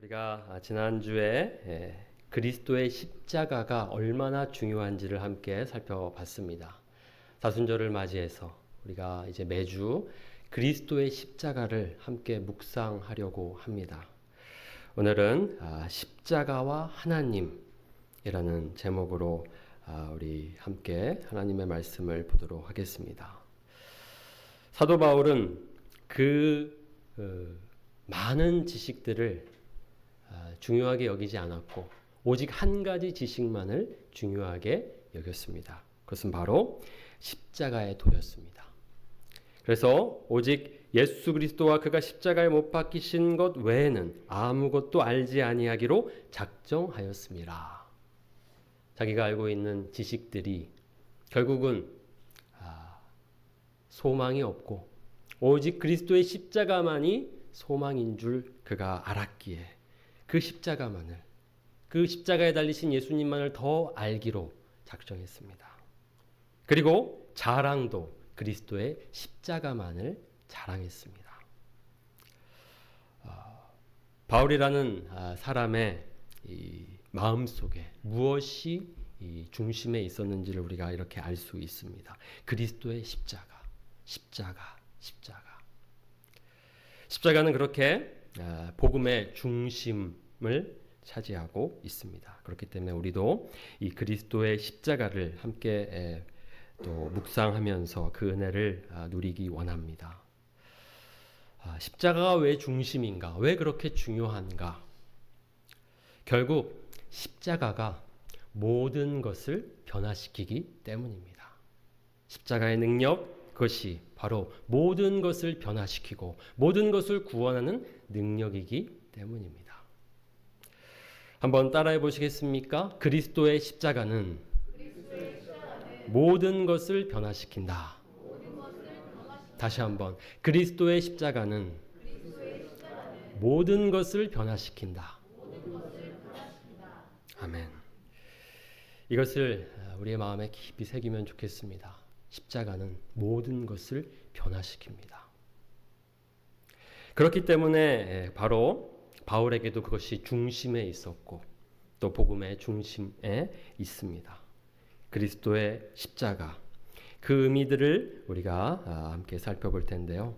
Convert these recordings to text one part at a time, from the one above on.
우리가 지난주에 그리스도의 십자가가 얼마나 중요한지를 함께 살펴봤습니다. 사순절을 맞이해서 우리가 이제 매주 그리스도의 십자가를 함께 묵상하려고 합니다. 오늘은 십자가와 하나님이라는 제목으로 우리 함께 하나님의 말씀을 보도록 하겠습니다. 사도 바울은 많은 지식들을 중요하게 여기지 않았고 오직 한 가지 지식만을 중요하게 여겼습니다. 그것은 바로 십자가의 도였습니다. 그래서 오직 예수 그리스도와 그가 십자가에 못 박히신 것 외에는 아무것도 알지 아니하기로 작정하였습니다. 자기가 알고 있는 지식들이 결국은 소망이 없고 오직 그리스도의 십자가만이 소망인 줄 그가 알았기에 그 십자가만을, 그 십자가에 달리신 예수님만을 더 알기로 작정했습니다. 그리고 자랑도 그리스도의 십자가만을 자랑했습니다. 바울이라는 사람의 이 마음속에 무엇이 이 중심에 있었는지를 우리가 이렇게 알 수 있습니다. 그리스도의 십자가, 십자가, 십자가. 십자가는 그렇게 복음의 중심을 차지하고 있습니다. 그렇기 때문에 우리도 이 그리스도의 십자가를 함께 또 묵상하면서 그 은혜를 누리기 원합니다. 십자가가 왜 중심인가? 왜 그렇게 중요한가? 결국 십자가가 모든 것을 변화시키기 때문입니다. 십자가의 능력, 그것이 바로 모든 것을 변화시키고 모든 것을 구원하는 능력이기 때문입니다. 한번 따라해 보시겠습니까? 그리스도의 십자가는 모든 것을 변화시킨다. 다시 한번. 그리스도의 십자가는 모든 것을 변화시킨다. 아멘. 이것을 우리의 마음에 깊이 새기면 좋겠습니다. 십자가는 모든 것을 변화시킵니다. 그렇기 때문에 바로 바울에게도 그것이 중심에 있었고 또 복음의 중심에 있습니다. 그리스도의 십자가, 그 의미들을 우리가 함께 살펴볼 텐데요.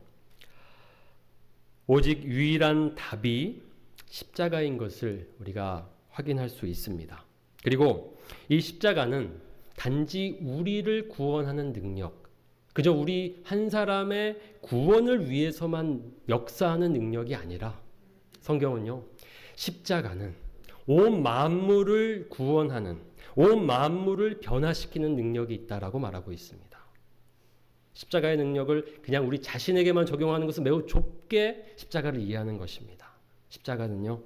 오직 유일한 답이 십자가인 것을 우리가 확인할 수 있습니다. 그리고 이 십자가는 단지 우리를 구원하는 능력, 그저 우리 한 사람의 구원을 위해서만 역사하는 능력이 아니라 성경은요, 십자가는 온 만물을 구원하는, 온 만물을 변화시키는 능력이 있다라고 말하고 있습니다. 십자가의 능력을 그냥 우리 자신에게만 적용하는 것은 매우 좁게 십자가를 이해하는 것입니다. 십자가는요,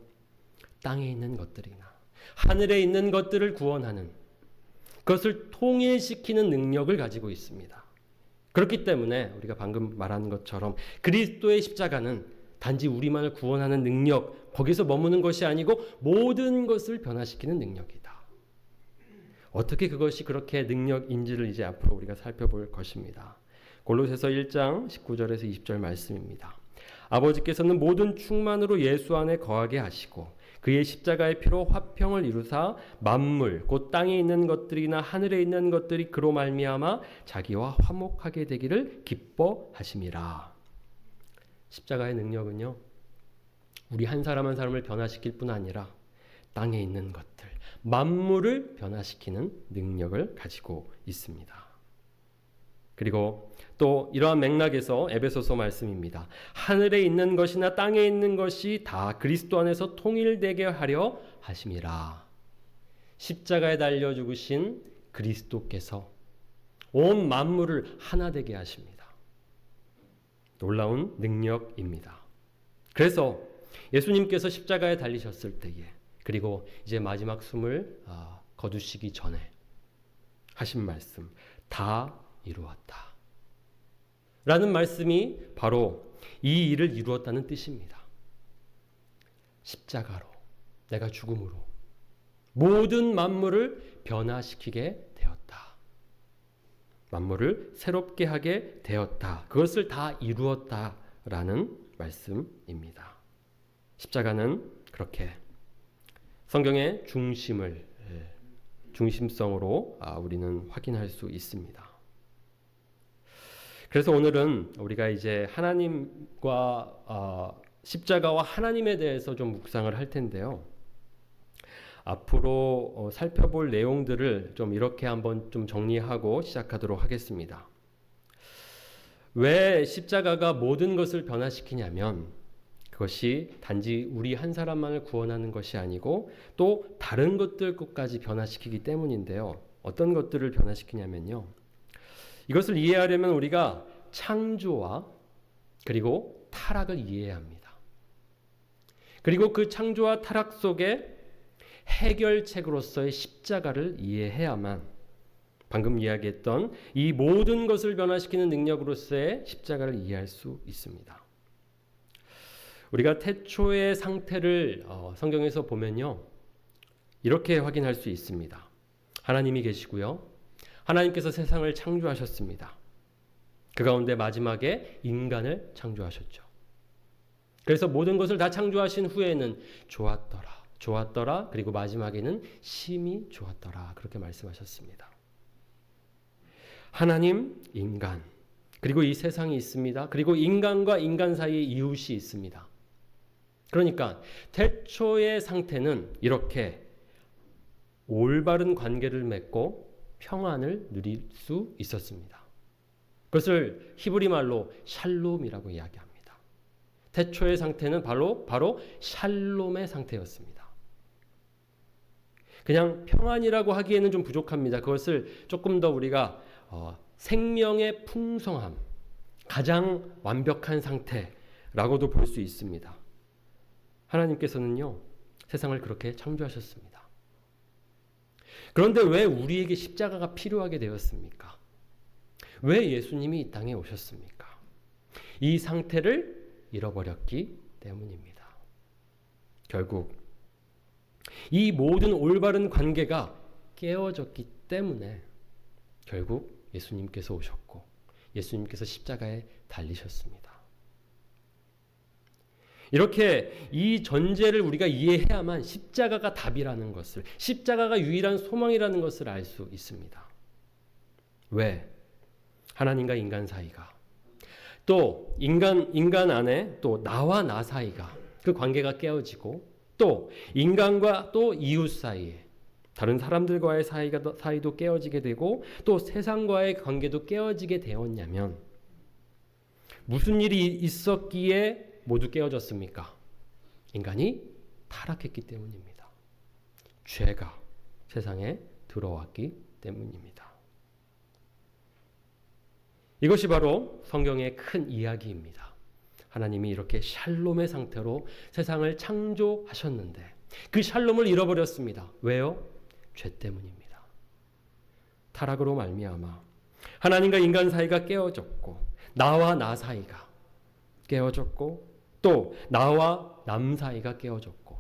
땅에 있는 것들이나 하늘에 있는 것들을 구원하는, 그것을 통일시키는 능력을 가지고 있습니다. 그렇기 때문에 우리가 방금 말한 것처럼 그리스도의 십자가는 단지 우리만을 구원하는 능력, 거기서 머무는 것이 아니고 모든 것을 변화시키는 능력이다. 어떻게 그것이 그렇게 능력인지를 이제 앞으로 우리가 살펴볼 것입니다. 골로새서 1장 19절에서 20절 말씀입니다. 아버지께서는 모든 충만으로 예수 안에 거하게 하시고 그의 십자가의 피로 화평을 이루사 만물 곧 땅에 있는 것들이나 하늘에 있는 것들이 그로 말미암아 자기와 화목하게 되기를 기뻐하심이라. 십자가의 능력은요, 우리 한 사람 한 사람을 변화시킬 뿐 아니라 땅에 있는 것들, 만물을 변화시키는 능력을 가지고 있습니다. 그리고 또 이러한 맥락에서 에베소서 말씀입니다. 하늘에 있는 것이나 땅에 있는 것이 다 그리스도 안에서 통일되게 하려 하심이라. 십자가에 달려 죽으신 그리스도께서 온 만물을 하나 되게 하십니다. 놀라운 능력입니다. 그래서 예수님께서 십자가에 달리셨을 때에, 그리고 이제 마지막 숨을 거두시기 전에 하신 말씀, 다 이루었다 라는 말씀이 바로 이 일을 이루었다는 뜻입니다. 십자가로, 내가 죽음으로 모든 만물을 변화시키게 되었다. 만물을 새롭게 하게 되었다. 그것을 다 이루었다라는 말씀입니다. 십자가는 그렇게 성경의 중심성으로 우리는 확인할 수 있습니다. 그래서 오늘은 우리가 이제 하나님과 십자가와 하나님에 대해서 좀 묵상을 할 텐데요. 앞으로 살펴볼 내용들을 좀 이렇게 한번 좀 정리하고 시작하도록 하겠습니다. 왜 십자가가 모든 것을 변화시키냐면 그것이 단지 우리 한 사람만을 구원하는 것이 아니고 또 다른 것들까지 변화시키기 때문인데요. 어떤 것들을 변화시키냐면요. 이것을 이해하려면 우리가 창조와 그리고 타락을 이해해야 합니다. 그리고 그 창조와 타락 속에 해결책으로서의 십자가를 이해해야만 방금 이야기했던 이 모든 것을 변화시키는 능력으로서의 십자가를 이해할 수 있습니다. 우리가 태초의 상태를 성경에서 보면요. 이렇게 확인할 수 있습니다. 하나님이 계시고요. 하나님께서 세상을 창조하셨습니다. 그 가운데 마지막에 인간을 창조하셨죠. 그래서 모든 것을 다 창조하신 후에는 좋았더라. 그리고 마지막에는 심히 좋았더라. 그렇게 말씀하셨습니다. 하나님, 인간, 그리고 이 세상이 있습니다. 그리고 인간과 인간 사이에 이웃이 있습니다. 그러니까 태초의 상태는 이렇게 올바른 관계를 맺고 평안을 누릴 수 있었습니다. 그것을 히브리 말로 샬롬이라고 이야기합니다. 태초의 상태는 바로 샬롬의 상태였습니다. 그냥 평안이라고 하기에는 좀 부족합니다. 그것을 조금 더 우리가 생명의 풍성함, 가장 완벽한 상태라고도 볼 수 있습니다. 하나님께서는요, 세상을 그렇게 창조하셨습니다. 그런데 왜 우리에게 십자가가 필요하게 되었습니까? 왜 예수님이 이 땅에 오셨습니까? 이 상태를 잃어버렸기 때문입니다. 결국 이 모든 올바른 관계가 깨어졌기 때문에 결국 예수님께서 오셨고 예수님께서 십자가에 달리셨습니다. 이렇게 이 전제를 우리가 이해해야만 십자가가 답이라는 것을, 십자가가 유일한 소망이라는 것을 알 수 있습니다. 왜? 하나님과 인간 사이가, 또 인간 안에 또 나와 나 사이가, 그 관계가 깨어지고, 또 인간과 또 이웃 사이에 다른 사람들과의 사이도 깨어지게 되고, 또 세상과의 관계도 깨어지게 되었냐면 무슨 일이 있었기에 모두 깨어졌습니까? 인간이 타락했기 때문입니다. 죄가 세상에 들어왔기 때문입니다. 이것이 바로 성경의 큰 이야기입니다. 하나님이 이렇게 샬롬의 상태로 세상을 창조하셨는데 그 샬롬을 잃어버렸습니다. 왜요? 죄 때문입니다. 타락으로 말미암아 하나님과 인간 사이가 깨어졌고, 나와 나 사이가 깨어졌고, 또 나와 남 사이가 깨어졌고,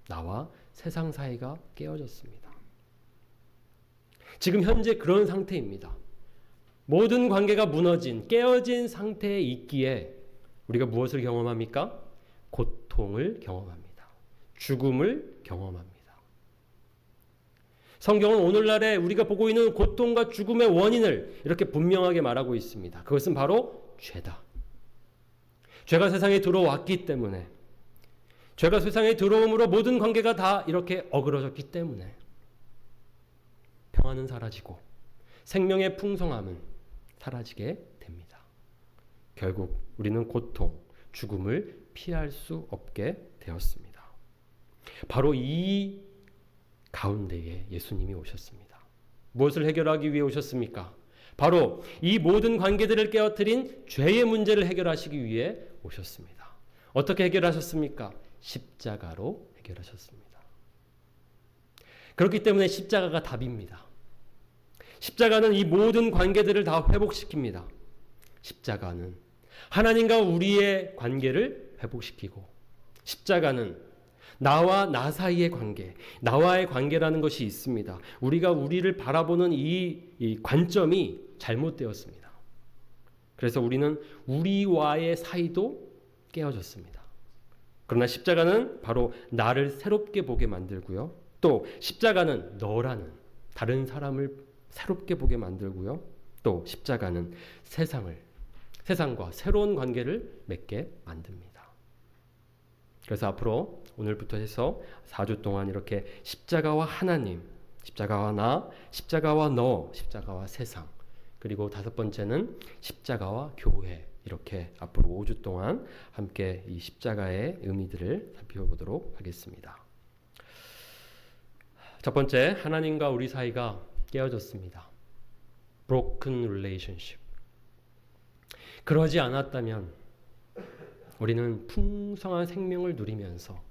나와 세상 사이가 깨어졌습니다. 지금 현재 그런 상태입니다. 모든 관계가 무너진, 깨어진 상태에 있기에 우리가 무엇을 경험합니까? 고통을 경험합니다. 죽음을 경험합니다. 성경은 오늘날에 우리가 보고 있는 고통과 죽음의 원인을 이렇게 분명하게 말하고 있습니다. 그것은 바로 죄다. 죄가 세상에 들어왔기 때문에, 죄가 세상에 들어옴으로 모든 관계가 다 이렇게 어그러졌기 때문에 평안은 사라지고 생명의 풍성함은 사라지게 됩니다. 결국 우리는 고통, 죽음을 피할 수 없게 되었습니다. 바로 이 가운데에 예수님이 오셨습니다. 무엇을 해결하기 위해 오셨습니까? 바로 이 모든 관계들을 깨어뜨린 죄의 문제를 해결하시기 위해 오셨습니다. 어떻게 해결하셨습니까? 십자가로 해결하셨습니다. 그렇기 때문에 십자가가 답입니다. 십자가는 이 모든 관계들을 다 회복시킵니다. 십자가는 하나님과 우리의 관계를 회복시키고, 십자가는 나와 나 사이의 관계, 나와의 관계라는 것이 있습니다. 우리가 우리를 바라보는 이 관점이 잘못되었습니다. 그래서 우리는 우리와의 사이도 깨어졌습니다. 그러나 십자가는 바로 나를 새롭게 보게 만들고요. 또 십자가는 너라는 다른 사람을 새롭게 보게 만들고요. 또 십자가는 세상과 새로운 관계를 맺게 만듭니다. 그래서 앞으로 오늘부터 해서 4주 동안 이렇게 십자가와 하나님, 십자가와 나, 십자가와 너, 십자가와 세상, 그리고 5번째는 십자가와 교회, 이렇게 앞으로 5주 동안 함께 이 십자가의 의미들을 살펴보도록 하겠습니다. 첫 번째, 하나님과 우리 사이가 깨어졌습니다. Broken relationship. 그러지 않았다면 우리는 풍성한 생명을 누리면서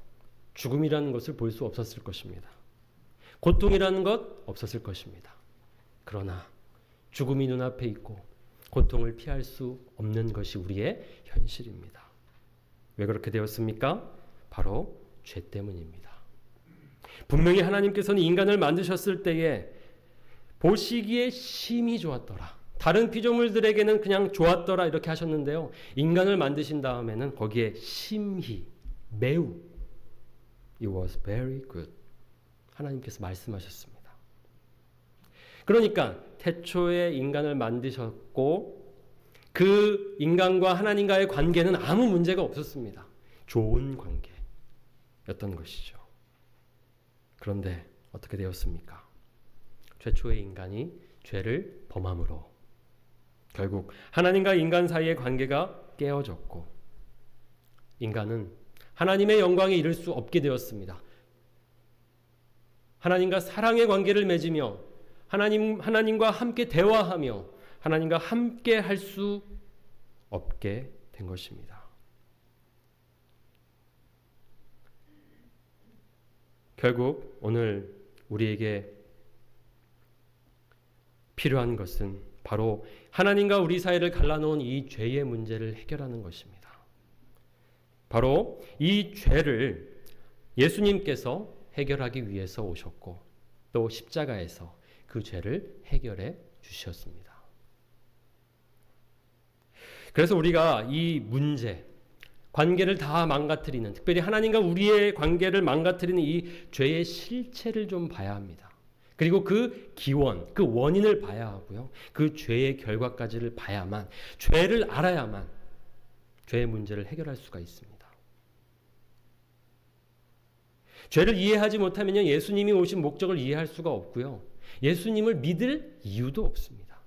죽음이라는 것을 볼 수 없었을 것입니다. 고통이라는 것 없었을 것입니다. 그러나 죽음이 눈앞에 있고 고통을 피할 수 없는 것이 우리의 현실입니다. 왜 그렇게 되었습니까? 바로 죄 때문입니다. 분명히 하나님께서는 인간을 만드셨을 때에 보시기에 심히 좋았더라. 다른 피조물들에게는 그냥 좋았더라 이렇게 하셨는데요. 인간을 만드신 다음에는 거기에 심히, 매우 It was very good. 하나님께서 말씀하셨습니다. 그러니까 태초에 인간을 만드셨고 그 인간과 하나님과의 관계는 아무 문제가 없었습니다. 좋은 관계였던 것이죠. 그런데 어떻게 되었습니까? 최초의 인간이 죄를 범함으로 결국 하나님과 인간 사이의 관계가 깨어졌고 인간은 하나님의 영광에 이를 수 없게 되었습니다. 하나님과 사랑의 관계를 맺으며 하나님과 함께 대화하며 하나님과 함께 할 수 없게 된 것입니다. 결국 오늘 우리에게 필요한 것은 바로 하나님과 우리 사이를 갈라놓은 이 죄의 문제를 해결하는 것입니다. 바로 이 죄를 예수님께서 해결하기 위해서 오셨고 또 십자가에서 그 죄를 해결해 주셨습니다. 그래서 우리가 이 문제, 관계를 다 망가뜨리는, 특별히 하나님과 우리의 관계를 망가뜨리는 이 죄의 실체를 좀 봐야 합니다. 그리고 그 기원, 그 원인을 봐야 하고요. 그 죄의 결과까지를 봐야만, 죄를 알아야만 죄의 문제를 해결할 수가 있습니다. 죄를 이해하지 못하면 예수님이 오신 목적을 이해할 수가 없고요. 예수님을 믿을 이유도 없습니다.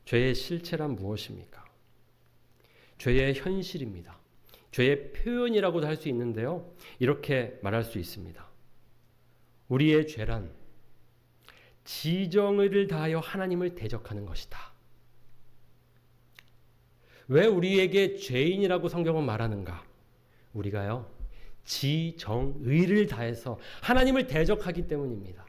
죄의 실체란 무엇입니까? 죄의 현실입니다. 죄의 표현이라고도 할 수 있는데요. 이렇게 말할 수 있습니다. 우리의 죄란 지정의를 다하여 하나님을 대적하는 것이다. 왜 우리에게 죄인이라고 성경은 말하는가? 우리가요, 지정의를 다해서 하나님을 대적하기 때문입니다.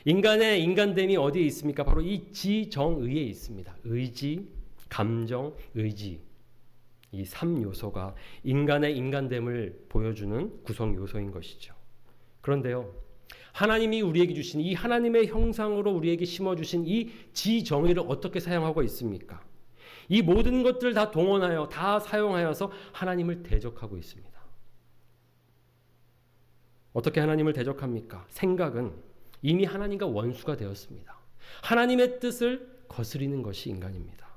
인간의 인간됨이 어디에 있습니까? 바로 이 지정의에 있습니다. 의지, 감정, 의지. 이 3요소가 인간의 인간됨을 보여주는 구성 요소인 것이죠. 그런데요, 하나님이 우리에게 주신 이 하나님의 형상으로 우리에게 심어주신 이 지정의를 어떻게 사용하고 있습니까? 이 모든 것들을 다 동원하여, 다 사용하여서 하나님을 대적하고 있습니다. 어떻게 하나님을 대적합니까? 생각은 이미 하나님과 원수가 되었습니다. 하나님의 뜻을 거스리는 것이 인간입니다.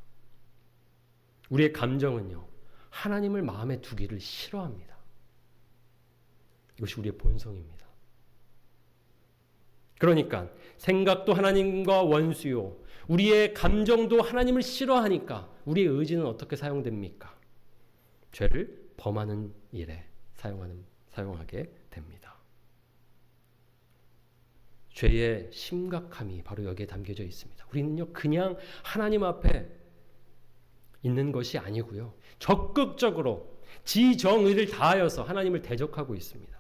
우리의 감정은요, 하나님을 마음에 두기를 싫어합니다. 이것이 우리의 본성입니다. 그러니까 생각도 하나님과 원수요, 우리의 감정도 하나님을 싫어하니까 우리의 의지는 어떻게 사용됩니까? 죄를 범하는 일에 사용하게 됩니다. 죄의 심각함이 바로 여기에 담겨져 있습니다. 우리는요, 그냥 하나님 앞에 있는 것이 아니고요, 적극적으로 지정의를 다하여서 하나님을 대적하고 있습니다.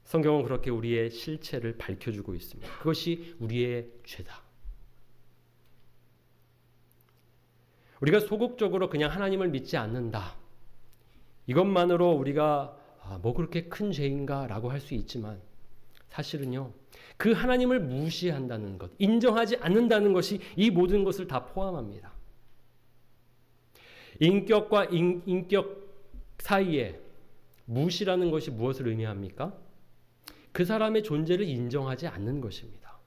성경은 그렇게 우리의 실체를 밝혀주고 있습니다. 그것이 우리의 죄다. 우리가 소극적으로 그냥 하나님을 믿지 않는다, 이것만으로 우리가 뭐 그렇게 큰 죄인가 라고 할 수 있지만 사실은요, 그 하나님을 무시한다는 것, 인정하지 않는다는 것이 이 모든 것을 다 포함합니다. 인격과 인격 사이에 무시라는 것이 무엇을 의미합니까? 그 사람의 존재를 인정하지 않는 것입니다.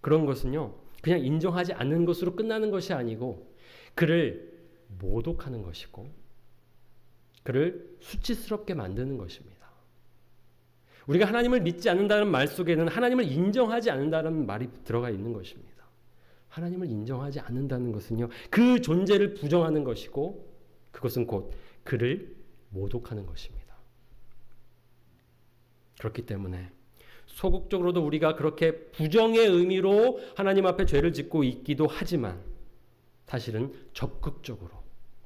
그런 것은요, 그냥 인정하지 않는 것으로 끝나는 것이 아니고 그를 모독하는 것이고 그를 수치스럽게 만드는 것입니다. 우리가 하나님을 믿지 않는다는 말 속에는 하나님을 인정하지 않는다는 말이 들어가 있는 것입니다. 하나님을 인정하지 않는다는 것은요, 그 존재를 부정하는 것이고 그것은 곧 그를 모독하는 것입니다. 그렇기 때문에 소극적으로도 우리가 그렇게 부정의 의미로 하나님 앞에 죄를 짓고 있기도 하지만 사실은 적극적으로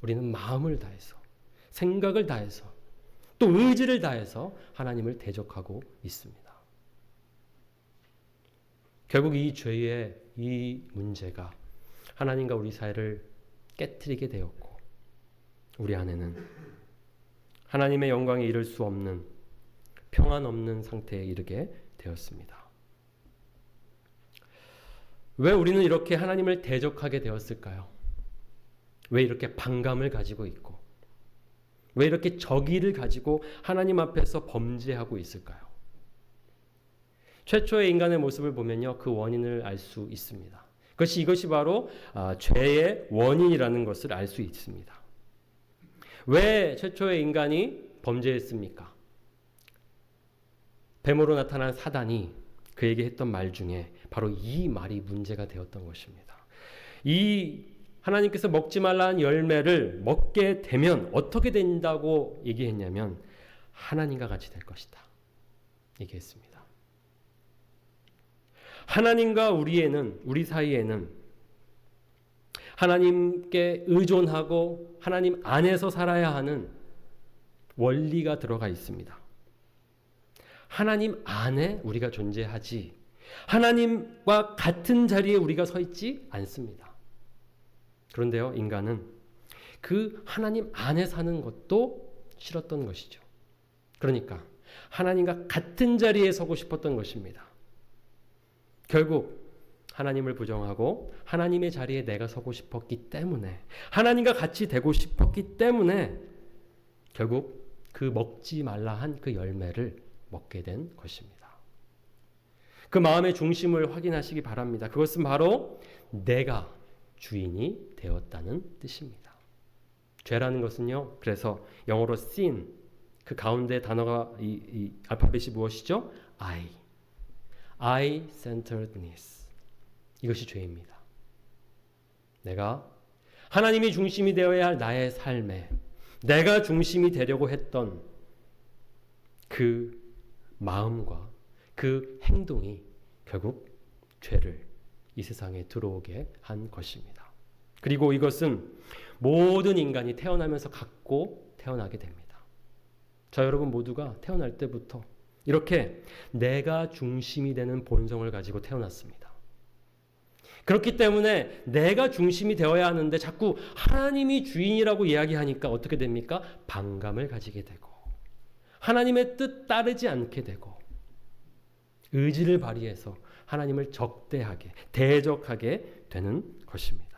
우리는 마음을 다해서 생각을 다해서 또 의지를 다해서 하나님을 대적하고 있습니다. 결국 이 죄의 이 문제가 하나님과 우리 사이를 깨트리게 되었고 우리 안에는 하나님의 영광에 이를 수 없는 평안 없는 상태에 이르게 되었습니다. 왜 우리는 이렇게 하나님을 대적하게 되었을까요? 왜 이렇게 반감을 가지고 있고 왜 이렇게 적의를 가지고 하나님 앞에서 범죄하고 있을까요? 최초의 인간의 모습을 보면요, 그 원인을 알 수 있습니다. 이것이 바로 죄의 원인이라는 것을 알 수 있습니다. 왜 최초의 인간이 범죄했습니까? 뱀으로 나타난 사단이 그에게 했던 말 중에 바로 이 말이 문제가 되었던 것입니다. 이 하나님께서 먹지 말라는 열매를 먹게 되면 어떻게 된다고 얘기했냐면 하나님과 같이 될 것이다 얘기했습니다. 하나님과 우리 사이에는 하나님께 의존하고 하나님 안에서 살아야 하는 원리가 들어가 있습니다. 하나님 안에 우리가 존재하지 하나님과 같은 자리에 우리가 서 있지 않습니다. 그런데요, 인간은 그 하나님 안에 사는 것도 싫었던 것이죠. 그러니까 하나님과 같은 자리에 서고 싶었던 것입니다. 결국 하나님을 부정하고 하나님의 자리에 내가 서고 싶었기 때문에 하나님과 같이 되고 싶었기 때문에 결국 그 먹지 말라 한 그 열매를 먹게 된 것입니다. 그 마음의 중심을 확인하시기 바랍니다. 그것은 바로 내가 주인이 되었다는 뜻입니다. 죄라는 것은요, 그래서 영어로 sin, 그 가운데 단어가 이 알파벳이 무엇이죠? I-centeredness. 이것이 죄입니다. 내가 하나님이 중심이 되어야 할 나의 삶에 내가 중심이 되려고 했던 그 마음과 그 행동이 결국 죄를 이 세상에 들어오게 한 것입니다. 그리고 이것은 모든 인간이 태어나면서 갖고 태어나게 됩니다. 저 여러분 모두가 태어날 때부터 이렇게 내가 중심이 되는 본성을 가지고 태어났습니다. 그렇기 때문에 내가 중심이 되어야 하는데 자꾸 하나님이 주인이라고 이야기하니까 어떻게 됩니까? 반감을 가지게 되고 하나님의 뜻 따르지 않게 되고 의지를 발휘해서 하나님을 적대하게 대적하게 되는 것입니다.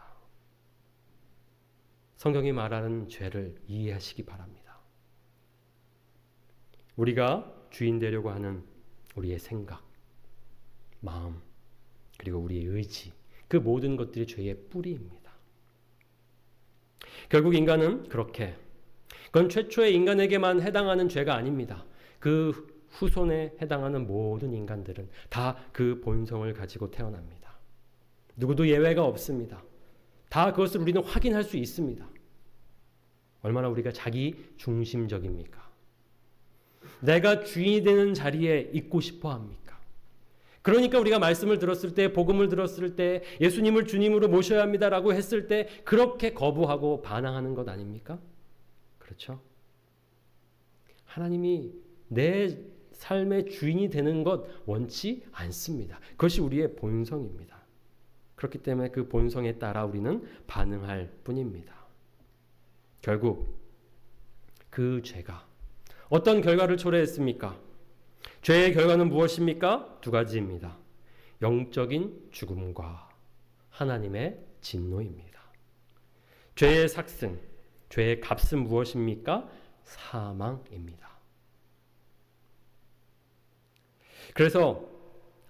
성경이 말하는 죄를 이해하시기 바랍니다. 우리가 주인 되려고 하는 우리의 생각, 마음, 그리고 우리의 의지, 그 모든 것들이 죄의 뿌리입니다. 결국 인간은 그렇게, 그건 최초의 인간에게만 해당하는 죄가 아닙니다. 그 후손에 해당하는 모든 인간들은 다 그 본성을 가지고 태어납니다. 누구도 예외가 없습니다. 다 그것을 우리는 확인할 수 있습니다. 얼마나 우리가 자기 중심적입니까? 내가 주인이 되는 자리에 있고 싶어 합니까? 그러니까 우리가 말씀을 들었을 때, 복음을 들었을 때, 예수님을 주님으로 모셔야 합니다라고 했을 때 그렇게 거부하고 반항하는 것 아닙니까? 그렇죠? 하나님이 내 삶의 주인이 되는 것 원치 않습니다. 그것이 우리의 본성입니다. 그렇기 때문에 그 본성에 따라 우리는 반응할 뿐입니다. 결국 그 죄가 어떤 결과를 초래했습니까? 죄의 결과는 무엇입니까? 두 가지입니다. 영적인 죽음과 하나님의 진노입니다. 죄의 삭슨, 죄의 값은 무엇입니까? 사망입니다. 그래서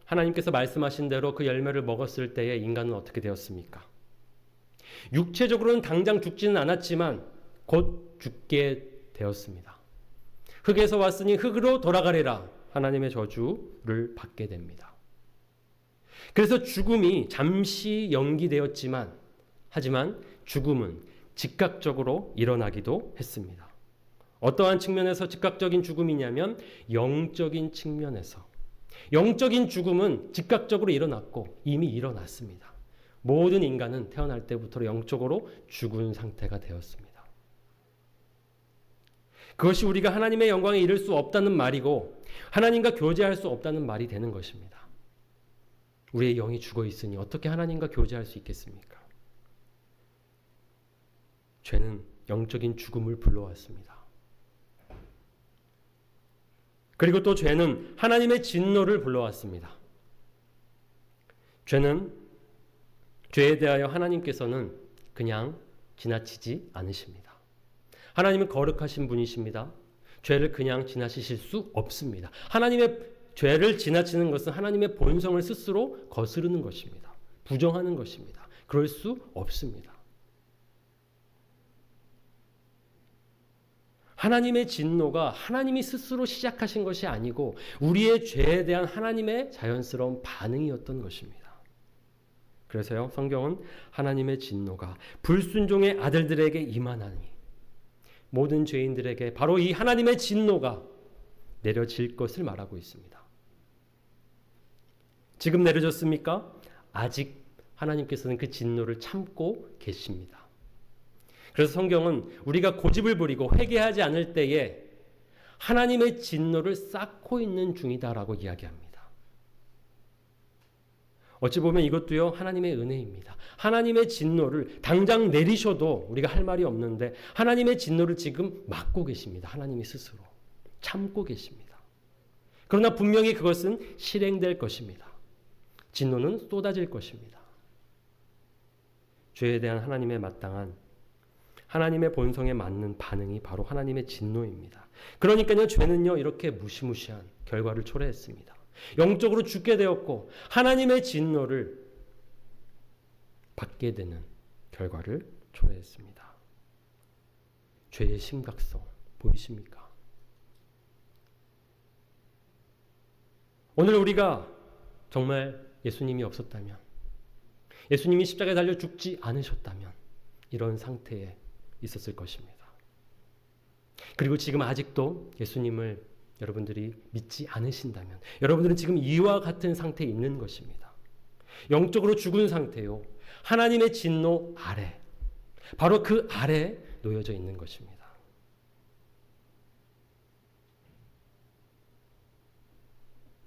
하나님께서 말씀하신 대로 그 열매를 먹었을 때에 인간은 어떻게 되었습니까? 육체적으로는 당장 죽지는 않았지만 곧 죽게 되었습니다. 흙에서 왔으니 흙으로 돌아가리라. 하나님의 저주를 받게 됩니다. 그래서 죽음이 잠시 연기되었지만 하지만 죽음은 즉각적으로 일어나기도 했습니다. 어떠한 측면에서 즉각적인 죽음이냐면 영적인 측면에서. 영적인 죽음은 즉각적으로 일어났고 이미 일어났습니다. 모든 인간은 태어날 때부터 영적으로 죽은 상태가 되었습니다. 그것이 우리가 하나님의 영광에 이를 수 없다는 말이고 하나님과 교제할 수 없다는 말이 되는 것입니다. 우리의 영이 죽어 있으니 어떻게 하나님과 교제할 수 있겠습니까? 죄는 영적인 죽음을 불러왔습니다. 그리고 또 죄는 하나님의 진노를 불러왔습니다. 죄에 대하여 하나님께서는 그냥 지나치지 않으십니다. 하나님은 거룩하신 분이십니다. 죄를 그냥 지나치실 수 없습니다. 하나님의 죄를 지나치는 것은 하나님의 본성을 스스로 거스르는 것입니다. 부정하는 것입니다. 그럴 수 없습니다. 하나님의 진노가 하나님이 스스로 시작하신 것이 아니고 우리의 죄에 대한 하나님의 자연스러운 반응이었던 것입니다. 그래서요, 성경은 하나님의 진노가 불순종의 아들들에게 임하나니 모든 죄인들에게 바로 이 하나님의 진노가 내려질 것을 말하고 있습니다. 지금 내려졌습니까? 아직 하나님께서는 그 진노를 참고 계십니다. 그래서 성경은 우리가 고집을 부리고 회개하지 않을 때에 하나님의 진노를 쌓고 있는 중이다라고 이야기합니다. 어찌 보면 이것도요, 하나님의 은혜입니다. 하나님의 진노를 당장 내리셔도 우리가 할 말이 없는데 하나님의 진노를 지금 막고 계십니다. 하나님이 스스로 참고 계십니다. 그러나 분명히 그것은 실행될 것입니다. 진노는 쏟아질 것입니다. 죄에 대한 하나님의 마땅한 하나님의 본성에 맞는 반응이 바로 하나님의 진노입니다. 그러니까요, 죄는요, 이렇게 무시무시한 결과를 초래했습니다. 영적으로 죽게 되었고 하나님의 진노를 받게 되는 결과를 초래했습니다. 죄의 심각성 보이십니까? 오늘 우리가 정말 예수님이 없었다면, 예수님이 십자가에 달려 죽지 않으셨다면 이런 상태에 있었을 것입니다. 그리고 지금 아직도 예수님을 여러분들이 믿지 않으신다면 여러분들은 지금 이와 같은 상태에 있는 것입니다. 영적으로 죽은 상태요. 하나님의 진노 아래, 바로 그 아래 놓여져 있는 것입니다.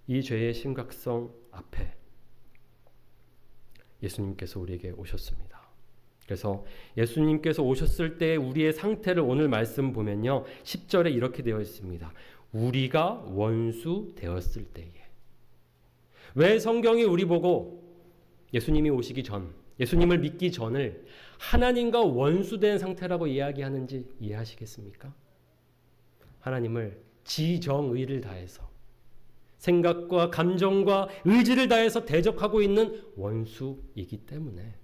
이 죄의 심각성 앞에 예수님께서 우리에게 오셨습니다. 그래서 예수님께서 오셨을 때 우리의 상태를 오늘 말씀 보면요, 10절에 이렇게 되어 있습니다. 우리가 원수 되었을 때에. 왜 성경이 우리 보고 예수님이 오시기 전, 예수님을 믿기 전을 하나님과 원수된 상태라고 이야기하는지 이해하시겠습니까? 하나님을 지정의를 다해서 생각과 감정과 의지를 다해서 대적하고 있는 원수이기 때문에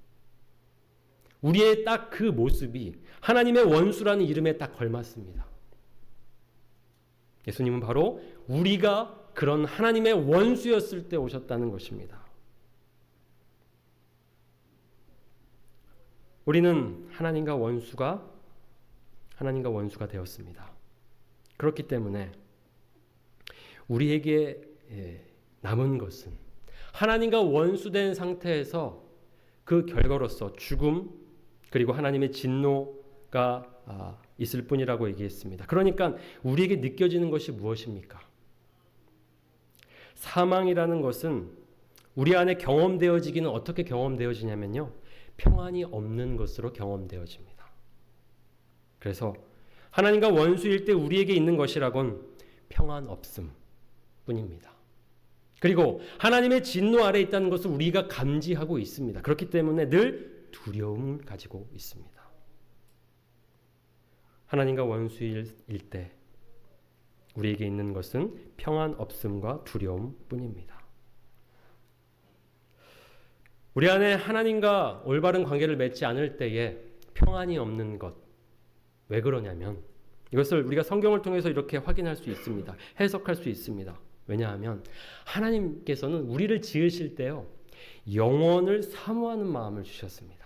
우리의 딱 그 모습이 하나님의 원수라는 이름에 딱 걸맞습니다. 예수님은 바로 우리가 그런 하나님의 원수였을 때 오셨다는 것입니다. 우리는 하나님과 원수가 되었습니다. 그렇기 때문에 우리에게 남은 것은 하나님과 원수된 상태에서 그 결과로서 죽음 그리고 하나님의 진노가 있을 뿐이라고 얘기했습니다. 그러니까 우리에게 느껴지는 것이 무엇입니까? 사망이라는 것은 우리 안에 경험되어지기는 어떻게 경험되어지냐면요, 평안이 없는 것으로 경험되어집니다. 그래서 하나님과 원수일 때 우리에게 있는 것이라곤 평안 없음 뿐입니다. 그리고 하나님의 진노 아래 있다는 것을 우리가 감지하고 있습니다. 그렇기 때문에 늘 두려움을 가지고 있습니다. 하나님과 원수일 때 우리에게 있는 것은 평안 없음과 두려움 뿐입니다. 우리 안에 하나님과 올바른 관계를 맺지 않을 때에 평안이 없는 것. 왜 그러냐면 이것을 우리가 성경을 통해서 이렇게 확인할 수 있습니다. 해석할 수 있습니다. 왜냐하면 하나님께서는 우리를 지으실 때요. 영원을 사모하는 마음을 주셨습니다.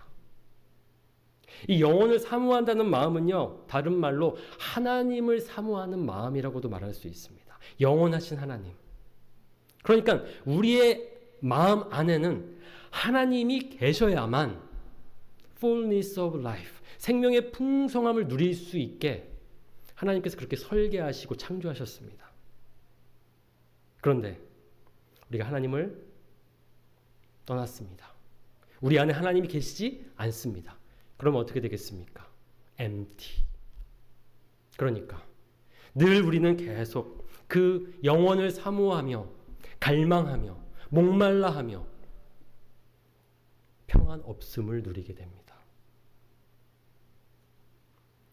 이 영원을 사모한다는 마음은요. 다른 말로 하나님을 사모하는 마음이라고도 말할 수 있습니다. 영원하신 하나님. 그러니까 우리의 마음 안에는 하나님이 계셔야만 fullness of life, 생명의 풍성함을 누릴 수 있게 하나님께서 그렇게 설계하시고 창조하셨습니다. 그런데 우리가 하나님을 떠났습니다. 우리 안에 하나님이 계시지 않습니다. 그러면 어떻게 되겠습니까? empty. 그러니까 늘 우리는 계속 그 영원을 사모하며 갈망하며 목말라하며 평안 없음을 누리게 됩니다.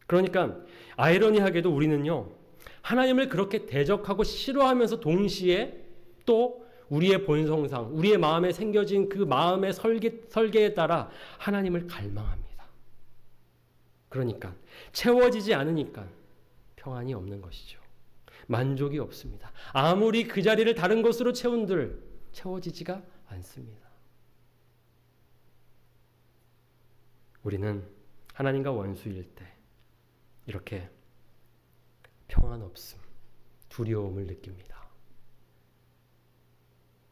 그러니까 아이러니하게도 우리는요. 하나님을 그렇게 대적하고 싫어하면서 동시에 또 우리의 본성상, 우리의 마음에 생겨진 그 마음의 설계에 따라 하나님을 갈망합니다. 그러니까 채워지지 않으니까 평안이 없는 것이죠. 만족이 없습니다. 아무리 그 자리를 다른 것으로 채운들 채워지지가 않습니다. 우리는 하나님과 원수일 때 이렇게 평안 없음, 두려움을 느낍니다.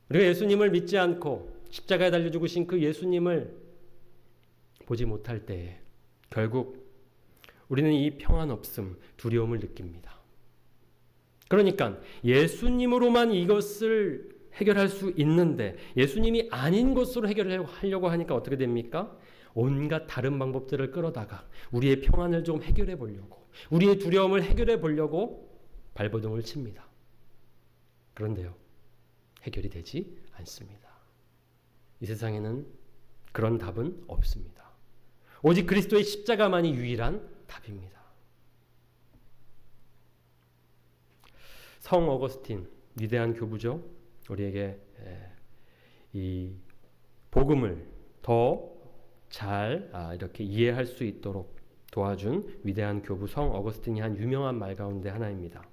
우리가 예수님을 믿지 않고 십자가에 달려 죽으신 그 예수님을 보지 못할 때에 결국 우리는 이 평안 없음, 두려움을 느낍니다. 그러니까 예수님으로만 이것을 해결할 수 있는데 예수님이 아닌 것으로 해결하려고 하니까 어떻게 됩니까? 온갖 다른 방법들을 끌어다가 우리의 평안을 좀 해결해 보려고, 우리의 두려움을 해결해 보려고 발버둥을 칩니다. 그런데요, 해결이 되지 않습니다. 이 세상에는 그런 답은 없습니다. 오직 그리스도의 십자가만이 유일한 답입니다. 성 어거스틴, 위대한 교부죠. 우리에게 이 복음을 더 잘 이렇게 이해할 수 있도록 도와준 위대한 교부 성 어거스틴이 한 유명한 말 가운데 하나입니다.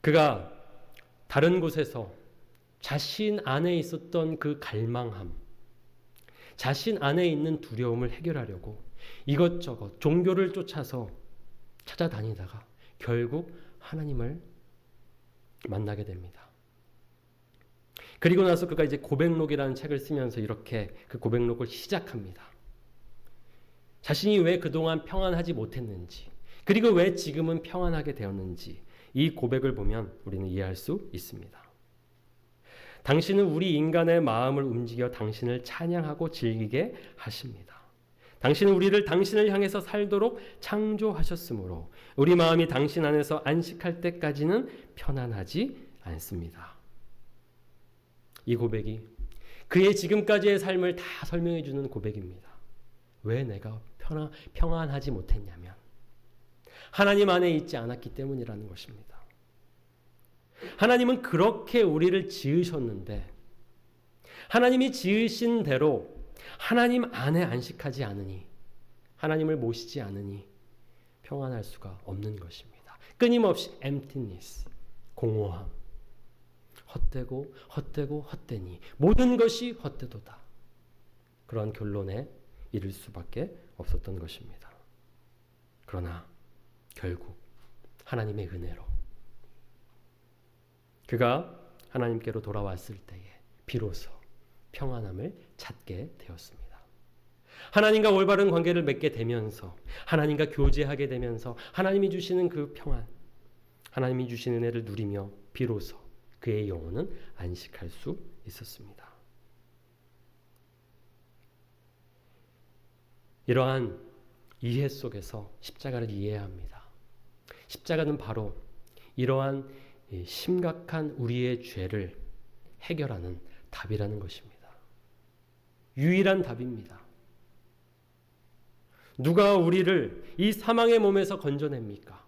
그가 다른 곳에서 자신 안에 있었던 그 갈망함, 자신 안에 있는 두려움을 해결하려고 이것저것 종교를 쫓아서 찾아다니다가 결국 하나님을 만나게 됩니다. 그리고 나서 그가 이제 고백록이라는 책을 쓰면서 이렇게 그 고백록을 시작합니다. 자신이 왜 그동안 평안하지 못했는지, 그리고 왜 지금은 평안하게 되었는지 이 고백을 보면 우리는 이해할 수 있습니다. 당신은 우리 인간의 마음을 움직여 당신을 찬양하고 즐기게 하십니다. 당신은 우리를 당신을 향해서 살도록 창조하셨으므로 우리 마음이 당신 안에서 안식할 때까지는 편안하지 않습니다. 이 고백이 그의 지금까지의 삶을 다 설명해 주는 고백입니다. 왜 내가 평안하지 못했냐면 하나님 안에 있지 않았기 때문이라는 것입니다. 하나님은 그렇게 우리를 지으셨는데 하나님이 지으신 대로 하나님 안에 안식하지 않으니, 하나님을 모시지 않으니 평안할 수가 없는 것입니다. 끊임없이 emptiness, 공허함, 헛되고 헛되고 헛되니 모든 것이 헛되도다. 그러한 결론에 이를 수밖에 없었던 것입니다. 그러나 결국 하나님의 은혜로 그가 하나님께로 돌아왔을 때에 비로소 평안함을 찾게 되었습니다. 하나님과 올바른 관계를 맺게 되면서, 하나님과 교제하게 되면서 하나님이 주시는 그 평안, 하나님이 주시는 은혜를 누리며 비로소 그의 영혼은 안식할 수 있었습니다. 이러한 이해 속에서 십자가를 이해해야 합니다. 십자가는 바로 이러한 심각한 우리의 죄를 해결하는 답이라는 것입니다. 유일한 답입니다. 누가 우리를 이 사망의 몸에서 건져냅니까?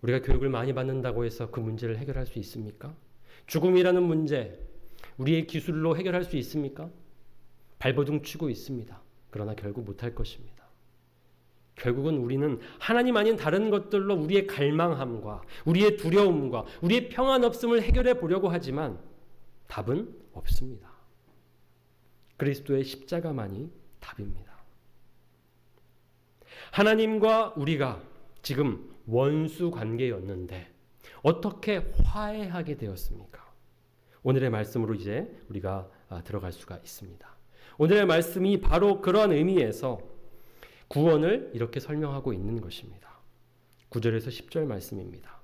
우리가 교육을 많이 받는다고 해서 그 문제를 해결할 수 있습니까? 죽음이라는 문제, 우리의 기술로 해결할 수 있습니까? 발버둥 치고 있습니다. 그러나 결국 못할 것입니다. 결국은 우리는 하나님 아닌 다른 것들로 우리의 갈망함과 우리의 두려움과 우리의 평안 없음을 해결해 보려고 하지만 답은 없습니다. 그리스도의 십자가만이 답입니다. 하나님과 우리가 지금 원수 관계였는데 어떻게 화해하게 되었습니까? 오늘의 말씀으로 이제 우리가 들어갈 수가 있습니다. 오늘의 말씀이 바로 그러한 의미에서 구원을 이렇게 설명하고 있는 것입니다. 9절에서 10절 말씀입니다.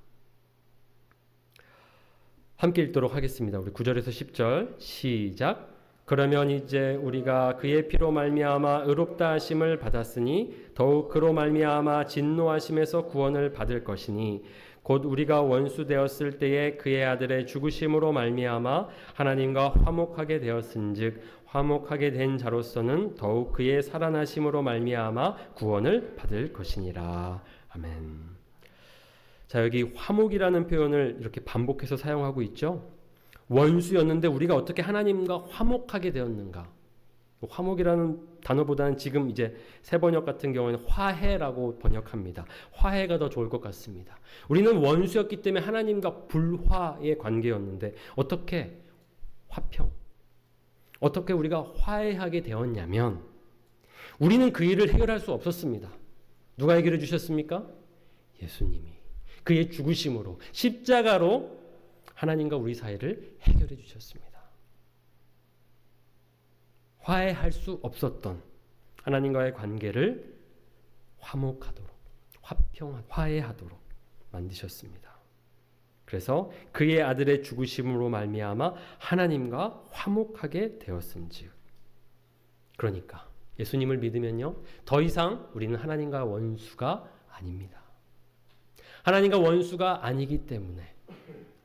함께 읽도록 하겠습니다. 우리 9절에서 10절 시작. 그러면 이제 우리가 그의 피로 말미암아 의롭다 하심을 받았으니 더욱 그로 말미암아 진노하심에서 구원을 받을 것이니 곧 우리가 원수 되었을 때에 그의 아들의 죽으심으로 말미암아 하나님과 화목하게 되었은즉 화목하게 된 자로서는 더욱 그의 살아나심으로 말미암아 구원을 받을 것이니라. 아멘. 자, 여기 화목이라는 표현을 이렇게 반복해서 사용하고 있죠. 원수였는데 우리가 어떻게 하나님과 화목하게 되었는가? 화목이라는 단어보다는 지금 이제 새 번역 같은 경우에는 화해라고 번역합니다. 화해가 더 좋을 것 같습니다. 우리는 원수였기 때문에 하나님과 불화의 관계였는데 어떻게 화평, 어떻게 우리가 화해하게 되었냐면 우리는 그 일을 해결할 수 없었습니다. 누가 해결해 주셨습니까? 예수님이 그의 죽으심으로 십자가로 하나님과 우리 사이를 해결해 주셨습니다. 화해할 수 없었던 하나님과의 관계를 화목하도록, 화해하도록 만드셨습니다. 그래서 그의 아들의 죽으심으로 말미암아 하나님과 화목하게 되었은즉. 그러니까 예수님을 믿으면요, 더 이상 우리는 하나님과 원수가 아닙니다. 하나님과 원수가 아니기 때문에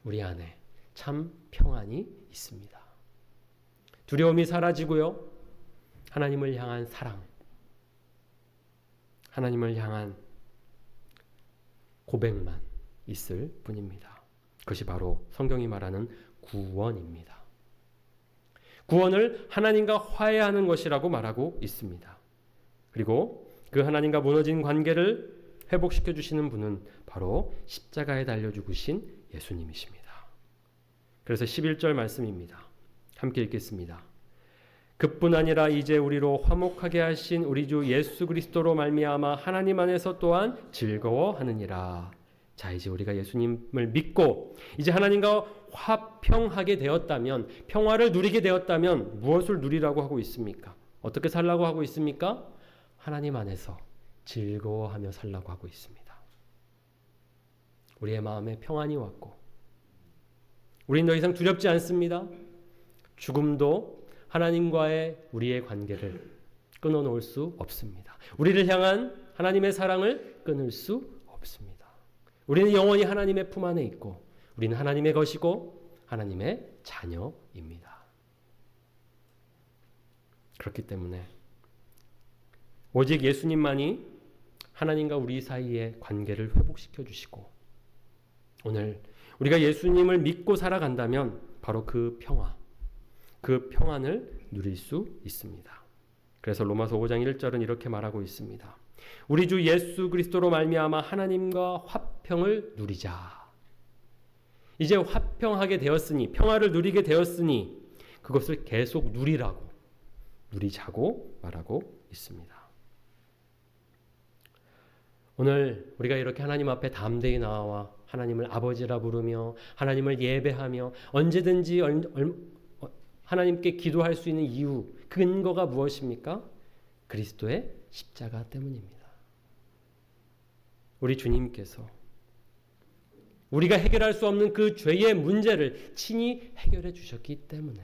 우리 안에 참 평안이 있습니다. 두려움이 사라지고요, 하나님을 향한 사랑, 하나님을 향한 고백만 있을 뿐입니다. 그것이 바로 성경이 말하는 구원입니다. 구원을 하나님과 화해하는 것이라고 말하고 있습니다. 그리고 그 하나님과 무너진 관계를 회복시켜 주시는 분은 바로 십자가에 달려 죽으신 예수님이십니다. 그래서 11절 말씀입니다. 함께 읽겠습니다. 그뿐 아니라 이제 우리로 화목하게 하신 우리 주 예수 그리스도로 말미암아 하나님 안에서 또한 즐거워하느니라. 자, 이제 우리가 예수님을 믿고 이제 하나님과 화평하게 되었다면, 평화를 누리게 되었다면 무엇을 누리라고 하고 있습니까? 어떻게 살라고 하고 있습니까? 하나님 안에서 즐거워하며 살라고 하고 있습니다. 우리의 마음에 평안이 왔고 우리는 더 이상 두렵지 않습니다. 죽음도 하나님과의 우리의 관계를 끊어놓을 수 없습니다. 우리를 향한 하나님의 사랑을 끊을 수 없습니다. 우리는 영원히 하나님의 품 안에 있고 우리는 하나님의 것이고 하나님의 자녀입니다. 그렇기 때문에 오직 예수님만이 하나님과 우리 사이의 관계를 회복시켜 주시고 오늘 우리가 예수님을 믿고 살아간다면 바로 그 평화, 그 평안을 누릴 수 있습니다. 그래서 로마서 5장 1절은 이렇게 말하고 있습니다. 우리 주 예수 그리스도로 말미암아 하나님과 화평을 누리자. 이제 화평하게 되었으니, 평화를 누리게 되었으니 그것을 계속 누리자고 말하고 있습니다. 오늘 우리가 이렇게 하나님 앞에 담대히 나와 하나님을 아버지라 부르며 하나님을 예배하며 언제든지 하나님께 기도할 수 있는 이유, 근거가 무엇입니까? 그리스도의 십자가 때문입니다. 우리 주님께서 우리가 해결할 수 없는 그 죄의 문제를 친히 해결해 주셨기 때문에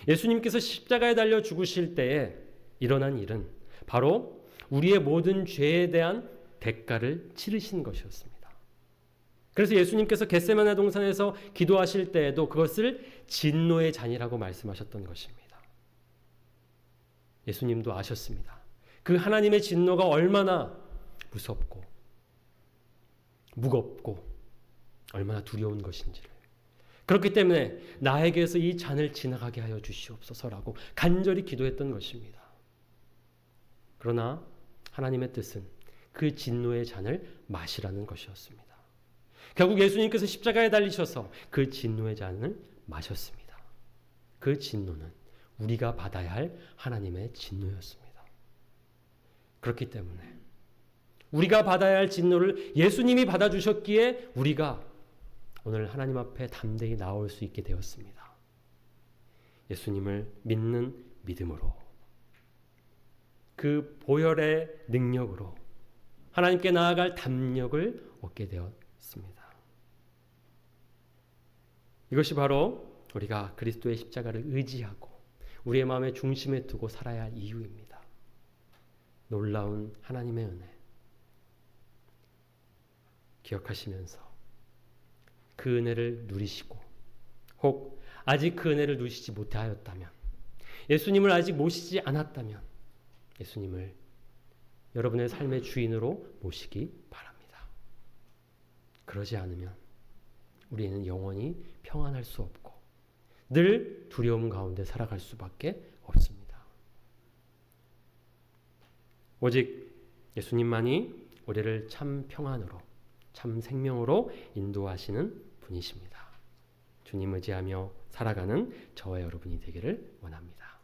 예수님께서 십자가에 달려 죽으실 때에 일어난 일은 바로 우리의 모든 죄에 대한 대가를 치르신 것이었습니다. 그래서 예수님께서 겟세마네 동산에서 기도하실 때에도 그것을 진노의 잔이라고 말씀하셨던 것입니다. 예수님도 아셨습니다. 그 하나님의 진노가 얼마나 무섭고 무겁고 얼마나 두려운 것인지를. 그렇기 때문에 나에게서 이 잔을 지나가게 하여 주시옵소서라고 간절히 기도했던 것입니다. 그러나 하나님의 뜻은 그 진노의 잔을 마시라는 것이었습니다. 결국 예수님께서 십자가에 달리셔서 그 진노의 잔을 마셨습니다. 그 진노는 우리가 받아야 할 하나님의 진노였습니다. 그렇기 때문에 우리가 받아야 할 진노를 예수님이 받아주셨기에 우리가 오늘 하나님 앞에 담대히 나올 수 있게 되었습니다. 예수님을 믿는 믿음으로, 그 보혈의 능력으로 하나님께 나아갈 담력을 얻게 되었습니다. 이것이 바로 우리가 그리스도의 십자가를 의지하고 우리의 마음의 중심에 두고 살아야 할 이유입니다. 놀라운 하나님의 은혜 기억하시면서 그 은혜를 누리시고, 혹 아직 그 은혜를 누리시지 못하였다면, 예수님을 아직 모시지 않았다면 예수님을 여러분의 삶의 주인으로 모시기 바랍니다. 그러지 않으면 우리는 영원히 평안할 수 없고 늘 두려움 가운데 살아갈 수밖에 없습니다. 오직 예수님만이 우리를 참 평안으로, 참 생명으로 인도하시는 분이십니다. 주님 의지하며 살아가는 저와 여러분이 되기를 원합니다.